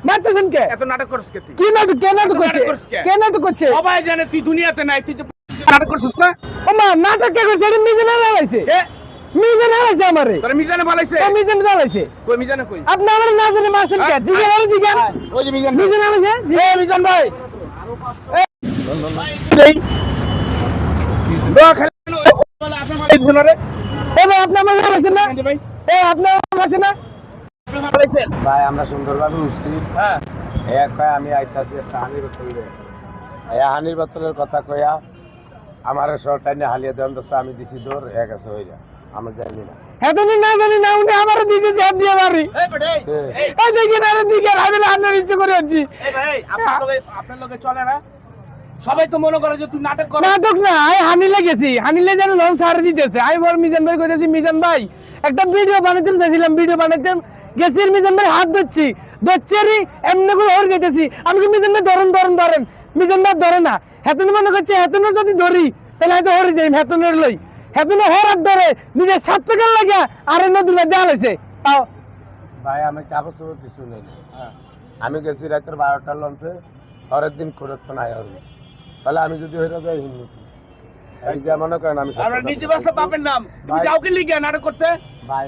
মারতেছেন কে? এত নাটক করছিস কে তুই? কি নাটক? কে নাটক করছে? কে নাটক করছে? সবাই জানে তুই দুনিয়াতে নাই, তুই যে নাটক করছিস না? ও মা, নাটক কে করছে? এটা মিজানে লাগাইছে। মিজানে লাগাইছে আমারে। তোরা মিজানে বলাইছে? ও মিজানে লাগাইছে। কই মিজানে কই? আপনি আমারে না জানে মারছেন কে? জিজ্ঞেস করে জিজ্ঞেস। ওই যে মিজান মিজানে লাগাইছে? জি মিজান ভাই। আপনার ভাই দিছিল রে? এ ভাই, আপনি আমারে মারছেন না? ভাই এ আপনি আমারে মারছেন না? ভাই আমরা সুন্দরভাবে উঠছি। হ্যাঁ এক কয় আমি আইতাছি একটা হানির বোতল। এই হানির বোতলের কথা কয়া আমার সরকার নিয়ে হালিয়ে দেন দোষ, আমি দিছি দৌড় এক আছে হয়ে যা, আমরা জানি না। এতদিন না জানি না, উনি আমারে দিয়েছে চাপ দিয়ে মারি। এই বেটা এই দেখেন আরে দিকে আমি আপনার ইচ্ছে করে আছি। এই ভাই আপনার লগে চলে না? সবাই তো মনে করে যে তুই নাটক কর। নাটক না, আমি হানিলে গেছি। হানিলে যেন লোন সার দিতেছে। আমি বল মিজান ভাই কইতেছি, মিজান ভাই একটা ভিডিও বানাইতে চাইছিলাম, ভিডিও বানাইতে গেছি, মিজান ভাই হাত ধরছি, ধরছি এমনি করে হর যেতেছি। আমি কি মিজান ভাই ধরেন, মিজান ভাই ধরে না। হেতন মনে করছে হেতনও যদি ধরি তাহলে হয়তো হরে যাই, হেতনের লই। হেতনে হর হাত ধরে নিজের সাত টাকার লাগে আরে নদীলা দেওয়া হয়েছে। তাও ভাই আমি কাগজ চোপড় কিছু নেই। আমি গেছি রাতের 12টার লঞ্চে, পরের দিন খরচ নাই হবে। তাহলে আমি যদি হয়ে যাই হিন্দু এই যে মনে করেন আমি আমরা নিজে বাসা বাপের নাম, তুমি যাও কি লিগা নাটক করতে? ভাই